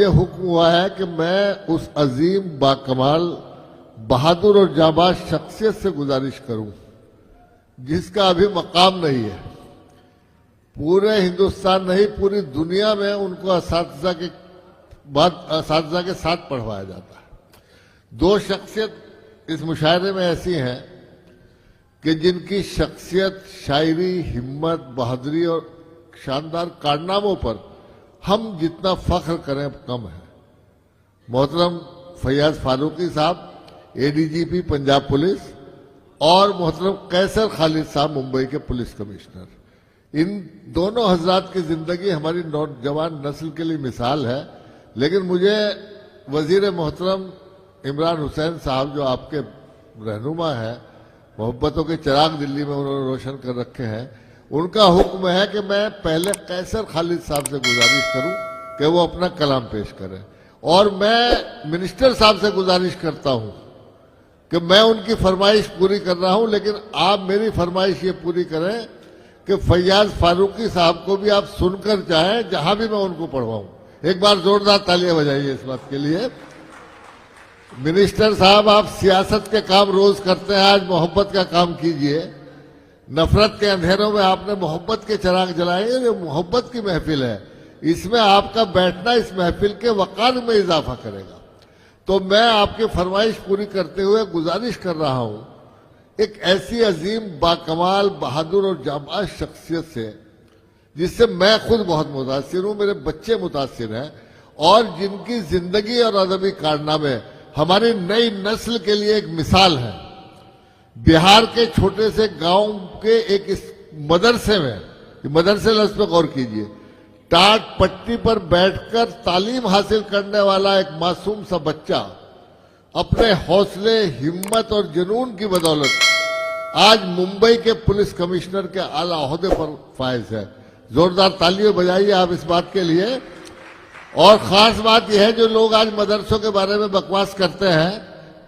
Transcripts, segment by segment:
مجھے حکم ہوا ہے کہ میں اس عظیم باکمال بہادر اور جانباز شخصیت سے گزارش کروں جس کا ابھی مقام نہیں ہے. پورے ہندوستان نہیں پوری دنیا میں ان کو اساتذہ کے ساتھ پڑھوایا جاتا ہے. دو شخصیت اس مشاعرے میں ایسی ہیں کہ جن کی شخصیت، شاعری، ہمت، بہادری اور شاندار کارناموں پر ہم جتنا فخر کریں کم ہے. محترم فیاض فاروقی صاحب ADGP پنجاب پولیس اور محترم قیصر خالد صاحب ممبئی کے پولیس کمشنر، ان دونوں حضرات کی زندگی ہماری نوجوان نسل کے لیے مثال ہے. لیکن مجھے وزیر محترم عمران حسین صاحب جو آپ کے رہنما ہیں، محبتوں کے چراغ دلی میں انہوں نے روشن کر رکھے ہیں، ان کا حکم ہے کہ میں پہلے قیصر خالد صاحب سے گزارش کروں کہ وہ اپنا کلام پیش کریں، اور میں منسٹر صاحب سے گزارش کرتا ہوں کہ میں ان کی فرمائش پوری کر رہا ہوں، لیکن آپ میری فرمائش یہ پوری کریں کہ فیاض فاروقی صاحب کو بھی آپ سن کر چاہیں جہاں بھی میں ان کو پڑھواؤں. ایک بار زوردار تالیاں بجائیے اس بات کے لیے. منسٹر صاحب، آپ سیاست کے کام روز کرتے ہیں، آج محبت کا کام کیجئے. نفرت کے اندھیروں میں آپ نے محبت کے چراغ جلائے ہیں. یہ محبت کی محفل ہے، اس میں آپ کا بیٹھنا اس محفل کے وقار میں اضافہ کرے گا. تو میں آپ کی فرمائش پوری کرتے ہوئے گزارش کر رہا ہوں ایک ایسی عظیم باکمال بہادر اور جانباز شخصیت سے جس سے میں خود بہت متاثر ہوں، میرے بچے متاثر ہیں، اور جن کی زندگی اور ادبی کارنامے ہماری نئی نسل کے لیے ایک مثال ہے. بہار کے چھوٹے سے گاؤں کے ایک مدرسے میں، مدرسے لفظ پہ غور کیجئے، ٹاٹ پٹی پر بیٹھ کر تعلیم حاصل کرنے والا ایک معصوم سا بچہ اپنے حوصلے، ہمت اور جنون کی بدولت آج ممبئی کے پولیس کمشنر کے اعلیٰ عہدے پر فائز ہے. زوردار تالیاں بجائیے آپ اس بات کے لیے. اور خاص بات یہ ہے جو لوگ آج مدرسوں کے بارے میں بکواس کرتے ہیں،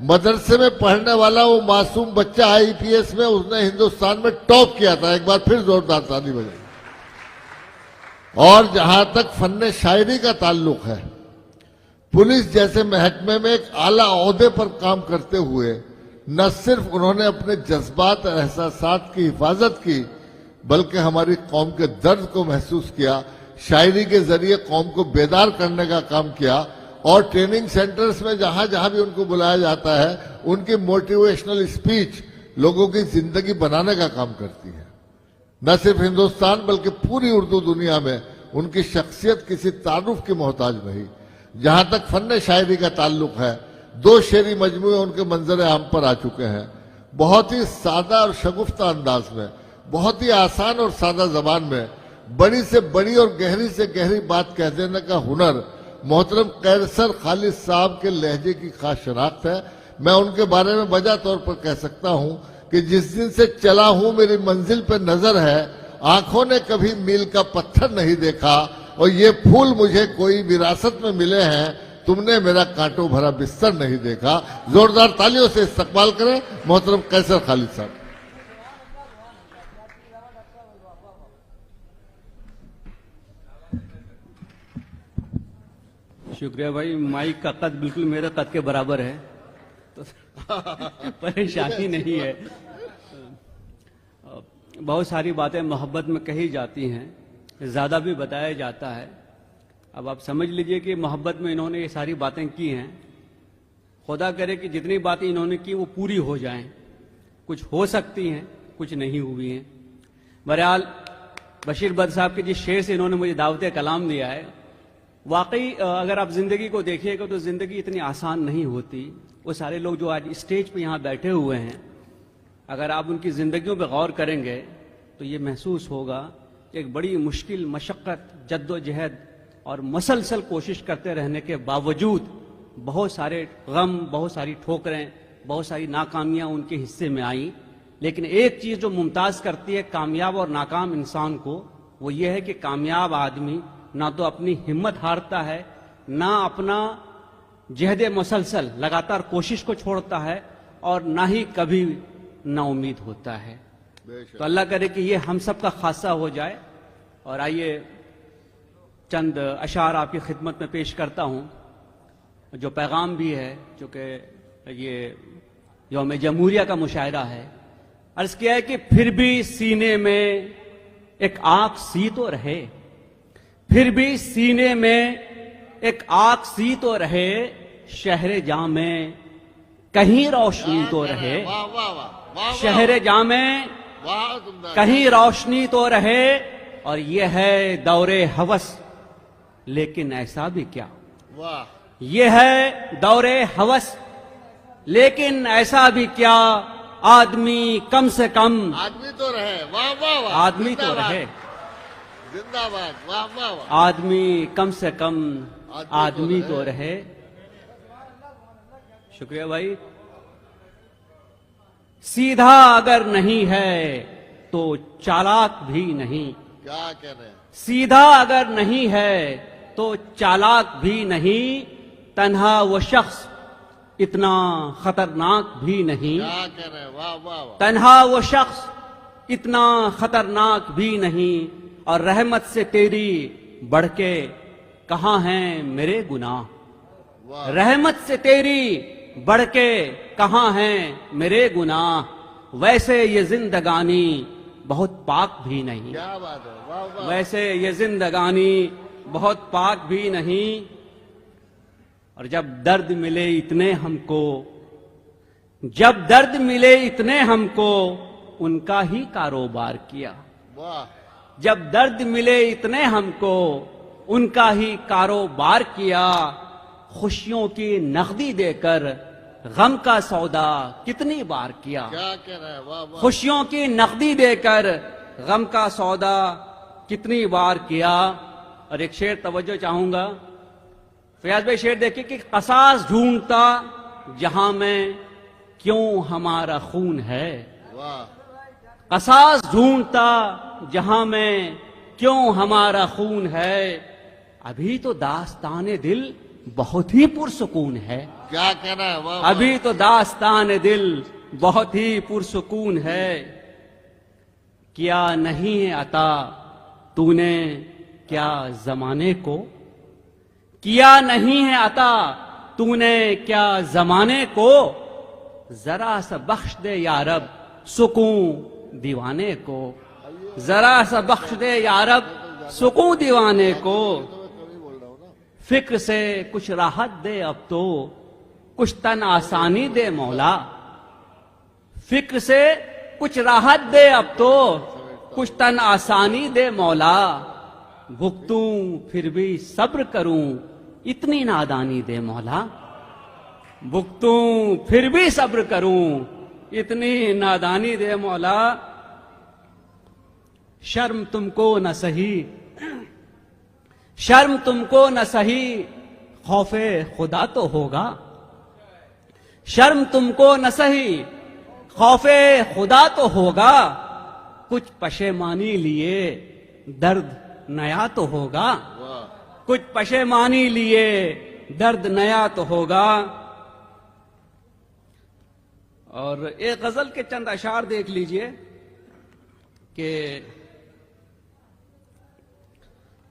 مدرسے میں پڑھنے والا وہ معصوم بچہ IPS میں اس نے ہندوستان میں ٹاپ کیا تھا. ایک بار پھر زوردار تالی بجائیے. اور جہاں تک فن شاعری کا تعلق ہے، پولیس جیسے محکمے میں ایک اعلیٰ عہدے پر کام کرتے ہوئے نہ صرف انہوں نے اپنے جذبات اور احساسات کی حفاظت کی بلکہ ہماری قوم کے درد کو محسوس کیا، شاعری کے ذریعے قوم کو بیدار کرنے کا کام کیا، اور ٹریننگ سینٹرز میں جہاں جہاں بھی ان کو بلایا جاتا ہے ان کی موٹیویشنل اسپیچ لوگوں کی زندگی بنانے کا کام کرتی ہے. نہ صرف ہندوستان بلکہ پوری اردو دنیا میں ان کی شخصیت کسی تعارف کی محتاج نہیں. جہاں تک فن شاعری کا تعلق ہے، 2 شعری مجموعے ان کے منظر عام پر آ چکے ہیں. بہت ہی سادہ اور شگفتہ انداز میں، بہت ہی آسان اور سادہ زبان میں بڑی سے بڑی اور گہری سے گہری بات کہہ دینے کا ہنر محترم قیصر خالد صاحب کے لہجے کی خاص شناخت ہے. میں ان کے بارے میں وجہ طور پر کہہ سکتا ہوں کہ جس دن سے چلا ہوں میری منزل پہ نظر ہے، آنکھوں نے کبھی میل کا پتھر نہیں دیکھا، اور یہ پھول مجھے کوئی وراثت میں ملے ہیں، تم نے میرا کانٹوں بھرا بستر نہیں دیکھا. زوردار تالیوں سے استقبال کریں محترم قیصر خالد صاحب. شکریہ بھائی. مائک کا قد بالکل میرے قد کے برابر ہے تو پریشانی نہیں ہے. بہت ساری باتیں محبت میں کہی جاتی ہیں، زیادہ بھی بتایا جاتا ہے. اب آپ سمجھ لیجئے کہ محبت میں انہوں نے یہ ساری باتیں کی ہیں. خدا کرے کہ جتنی باتیں انہوں نے کی وہ پوری ہو جائیں. کچھ ہو سکتی ہیں، کچھ نہیں ہوئی ہیں. بہرحال بشیر بٹ صاحب کے جس شعر سے انہوں نے مجھے دعوت کلام دیا ہے، واقعی اگر آپ زندگی کو دیکھیے گا تو زندگی اتنی آسان نہیں ہوتی. وہ سارے لوگ جو آج اسٹیج پہ یہاں بیٹھے ہوئے ہیں، اگر آپ ان کی زندگیوں پہ غور کریں گے تو یہ محسوس ہوگا کہ ایک بڑی مشکل، مشقت، جد و جہد اور مسلسل کوشش کرتے رہنے کے باوجود بہت سارے غم، بہت ساری ٹھوکریں، بہت ساری ناکامیاں ان کے حصے میں آئیں. لیکن ایک چیز جو ممتاز کرتی ہے کامیاب اور ناکام انسان کو، وہ یہ ہے کہ کامیاب آدمی نہ تو اپنی ہمت ہارتا ہے، نہ اپنا جہد مسلسل لگاتار کوشش کو چھوڑتا ہے، اور نہ ہی کبھی نا امید ہوتا ہے. تو اللہ کرے کہ یہ ہم سب کا خاصہ ہو جائے. اور آئیے چند اشعار آپ کی خدمت میں پیش کرتا ہوں، جو پیغام بھی ہے، چونکہ یہ یوم جمہوریہ کا مشاعرہ ہے۔ عرض کیا ہے کہ پھر بھی سینے میں ایک آگ سی تو رہے، پھر بھی سینے میں ایک آگ سی تو رہے، شہر جاں میں کہیں روشنی تو رہے، واہ واہ واہ واہ شہر جاں میں واہ تم کہیں روشنی تو رہے، اور یہ ہے دور ہوس لیکن ایسا بھی کیا، واہ یہ ہے دور ہوس لیکن ایسا بھی کیا، آدمی کم سے کم آدمی تو رہے، واہ واہ واہ آدمی تو زندہ باد، رہے، زندہ باد، واہ واہ واہ آدمی کم سے کم آدمی تو رہے۔ شکریہ بھائی۔ سیدھا اگر نہیں ہے تو چالاک بھی نہیں، کیا کہہ رہے ہیں؟ سیدھا اگر نہیں ہے تو چالاک بھی نہیں، تنہا وہ شخص اتنا خطرناک بھی نہیں، کیا کہہ رہے ہیں؟ واہ واہ واہ تنہا وہ شخص اتنا خطرناک بھی نہیں، اور رحمت سے تیری بڑھ کے کہاں ہیں میرے گناہ، واہ رحمت سے تیری بڑھ کے کہاں ہیں میرے گناہ، ویسے یہ زندگانی بہت پاک بھی نہیں، کیا بات ہے، واہ واہ ویسے یہ زندگانی بہت پاک بھی نہیں، اور جب درد ملے اتنے ہم کو، جب درد ملے اتنے ہم کو، ان کا ہی کاروبار کیا، واہ جب درد ملے اتنے ہم کو، ان کا ہی کاروبار کیا، خوشیوں کی نقدی دے کر غم کا سودا کتنی بار کیا، کیا کہہ رہے ہیں؟ واہ واہ خوشیوں کی نقدی دے کر غم کا سودا کتنی بار کیا۔ اور ایک شعر توجہ چاہوں گا، فیاض بھائی شعر دیکھیں کہ قصاص ڈھونڈتا جہاں میں کیوں ہمارا خون ہے، واہ قصاص ڈھونڈتا جہاں میں کیوں ہمارا خون ہے، ابھی تو داستان دل بہت ہی پرسکون ہے، کیا کہہ رہے ہیں؟ واہ واہ ابھی تو داستان دل بہت ہی پرسکون ہے، کیا نہیں ہے عطا تو نے کیا زمانے کو، کیا نہیں ہے عطا تو نے کیا زمانے کو، ذرا سا بخش دے یا رب سکون دیوانے کو، ذرا سا بخش دے یا رب سکون دیوانے کو، فکر سے کچھ راحت دے اب تو کچھ تن آسانی دے مولا، فکر سے کچھ راحت دے اب تو کچھ تن آسانی دے مولا، بھگتوں پھر بھی صبر کروں اتنی نادانی دے مولا، بھگتوں پھر بھی صبر کروں اتنی نادانی دے مولا، شرم تم کو نہ سہی، شرم تم کو نہ سہی خوف خدا تو ہوگا، شرم تم کو نہ سہی خوف خدا تو ہوگا، کچھ پشیمانی لیے درد نیا تو ہوگا، واہ کچھ پشیمانی لیے درد نیا تو ہوگا۔ اور ایک غزل کے چند اشعار دیکھ لیجئے کہ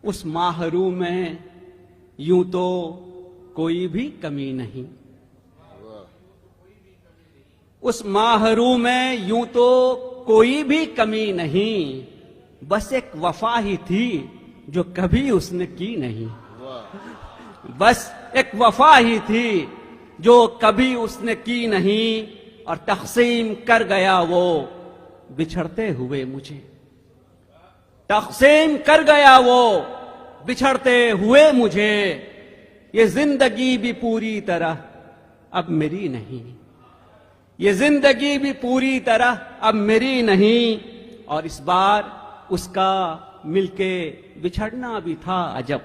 اس ماہرو میں یوں تو کوئی بھی کمی نہیں، اس ماہرو میں یوں تو کوئی بھی کمی نہیں، بس ایک وفا ہی تھی جو کبھی اس نے کی نہیں، واہ بس ایک وفا ہی تھی جو کبھی اس نے کی نہیں، اور تقسیم کر گیا وہ بچھڑتے ہوئے مجھے، تقسیم کر گیا وہ بچھڑتے ہوئے مجھے، یہ زندگی بھی پوری طرح اب میری نہیں، یہ زندگی بھی پوری طرح اب میری نہیں، اور اس بار اس کا مل کے بچھڑنا بھی تھا عجب،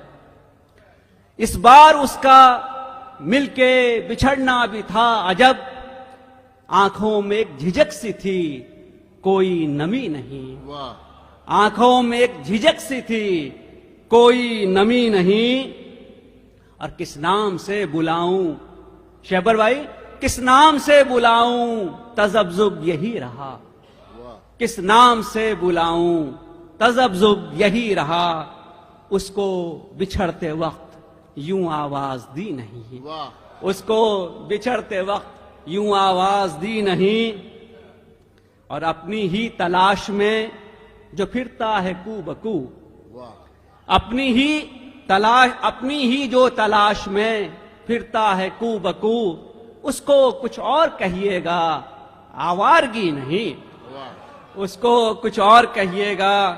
اس بار اس کا مل کے بچھڑنا بھی تھا عجب، آنکھوں میں ایک جھجک سی تھی کوئی نمی نہیں، واہ آنکھوں میں ایک جھجک سی تھی کوئی نمی نہیں، اور کس نام سے بلاؤں شہبر بھائی، کس نام سے بلاؤں تذبذب یہی رہا، واہ کس نام سے بلاؤں تذبذب یہی رہا، اس کو بچھڑتے وقت یوں آواز دی نہیں، واہ اس کو بچھڑتے وقت یوں آواز دی نہیں، اور اپنی ہی تلاش میں جو پھرتا ہے کو بکو، واہ اپنی ہی جو تلاش میں پھرتا ہے کو بکو، اس کو کچھ اور کہیے گا آوارگی نہیں، واہ اس کو کچھ اور کہیے گا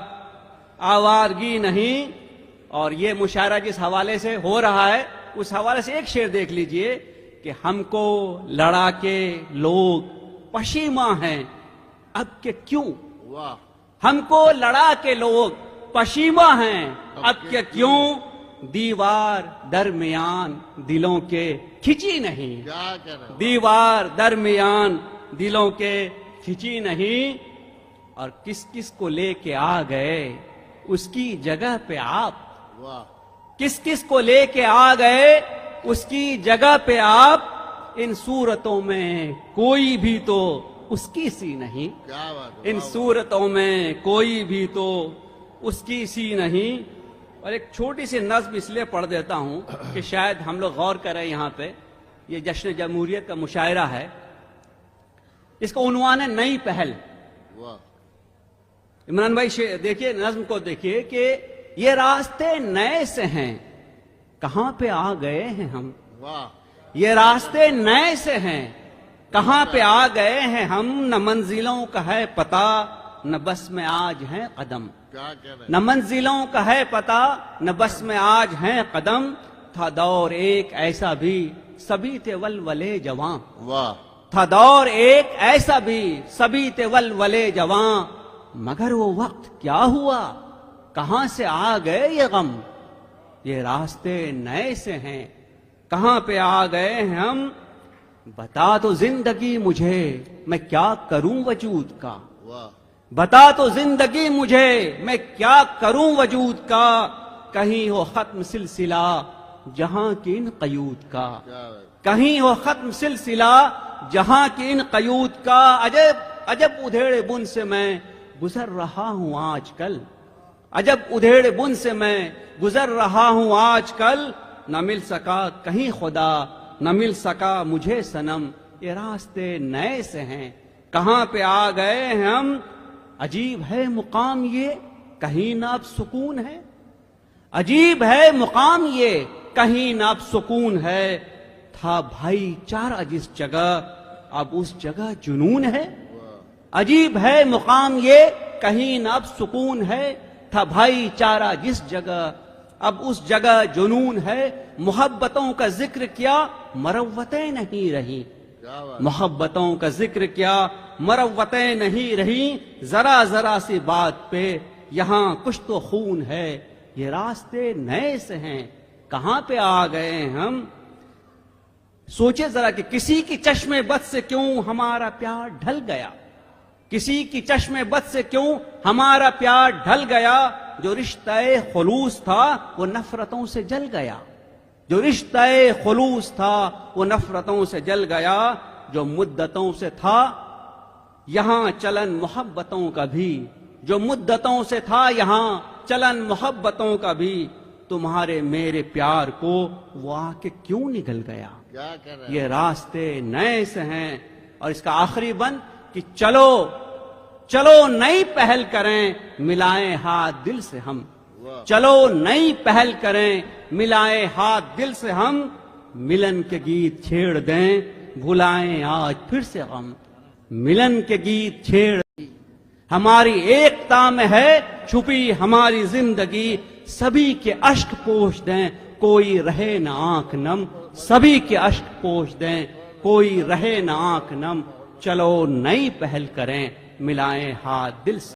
آوارگی نہیں۔ اور یہ مشاعرہ جس حوالے سے ہو رہا ہے اس حوالے سے ایک شعر دیکھ لیجئے کہ ہم کو لڑا کے لوگ پشیماں ہیں اب کہ کیوں، واہ ہم کو لڑا کے لوگ پشیماں ہیں اب کہ کیوں، دیوار درمیان دلوں کے کھچی نہیں، کیا کہہ رہے دیوار درمیان دلوں کے کھچی نہیں، اور کس کس کو لے کے آ گئے اس کی جگہ پہ آپ، واہ کس کس کو لے کے آ گئے اس کی جگہ پہ آپ، ان صورتوں میں کوئی بھی تو اس کی سی نہیں، کیا بات ہے ان صورتوں میں کوئی بھی تو اس کی سی نہیں۔ اور ایک چھوٹی سی نظم اس لیے پڑھ دیتا ہوں کہ شاید ہم لوگ غور کریں یہاں پہ، یہ جشن جمہوریت کا مشاعرہ ہے، اس کا عنوان ہے نئی پہل۔ واہ عمران بھائی دیکھیے نظم کو دیکھیے کہ یہ راستے نئے سے ہیں کہاں پہ آ گئے ہیں ہم، واہ یہ راستے نئے سے ہیں کہاں پہ آ گئے ہیں ہم، نہ منزلوں کا ہے پتہ نہ بس میں آج ہیں قدم، کیا کہہ رہے نہ منزلوں کا ہے پتہ نہ بس میں آج ہیں قدم، تھا دور ایک ایسا بھی سبھی تھے ولولے جواں، واہ تھا دور ایک ایسا بھی سبھی تھے ولولے جواں، مگر وہ وقت کیا ہوا کہاں سے آ گئے یہ غم، یہ راستے نئے سے ہیں کہاں پہ آ گئے ہیں ہم، بتا تو زندگی مجھے میں کیا کروں وجود کا، واہ بتا تو زندگی مجھے میں کیا کروں وجود کا، کہیں ہو ختم سلسلہ جہاں کی ان قیود کا، کیا بات کہیں ہو ختم سلسلہ جہاں کی ان قیود کا، عجب ادھیڑے بن سے میں گزر رہا ہوں آج کل، عجب ادھیڑے بن سے میں گزر رہا ہوں آج کل، نہ مل سکا کہیں خدا نہ مل سکا مجھے صنم، یہ راستے نئے سے ہیں کہاں پہ آ گئے ہیں ہم، عجیب ہے مقام یہ کہیں نہ اب سکون ہے، عجیب ہے مقام یہ کہیں نہ اب سکون ہے، تھا بھائی چارہ جس جگہ اب اس جگہ جنون ہے، عجیب ہے مقام یہ کہیں نہ اب سکون ہے، تھا بھائی چارہ جس جگہ اب اس جگہ جنون ہے، محبتوں کا ذکر کیا مروتیں نہیں رہی، کیا بات محبتوں کا ذکر کیا مروتیں نہیں رہی، ذرا ذرا سی بات پہ یہاں کچھ تو خون ہے، یہ راستے نئے سے ہیں کہاں پہ آ گئے ہیں ہم۔ سوچے ذرا کہ کسی کی چشم بد سے کیوں ہمارا پیار ڈھل گیا، کسی کی چشم بد سے کیوں ہمارا پیار ڈھل گیا، جو رشتہ خلوص تھا وہ نفرتوں سے جل گیا، جو رشتہ خلوص تھا وہ نفرتوں سے جل گیا، جو مدتوں سے تھا یہاں چلن محبتوں کا بھی، جو مدتوں سے تھا یہاں چلن محبتوں کا بھی، تمہارے میرے پیار کو وہ آ کے کیوں نگل گیا، کیا کہہ رہے یہ راستے نئے سے ہیں۔ اور اس کا آخری بند کہ چلو چلو نئی پہل کریں ملائیں ہاتھ دل سے ہم، واہ چلو نئی پہل کریں ملائیں ہاتھ دل سے ہم، ملن کے گیت چھیڑ دیں بھلائیں آج پھر سے غم، ملن کے گیت چھیڑ ہماری ایکتا میں ہے چھپی ہماری زندگی، سبھی کے اشک پوچھ دیں کوئی رہے نہ آنکھ نم، سبھی کے اشک پوچھ دیں کوئی رہے نہ آنکھ نم، چلو نئی پہل کریں ملائیں ہاتھ دل سے۔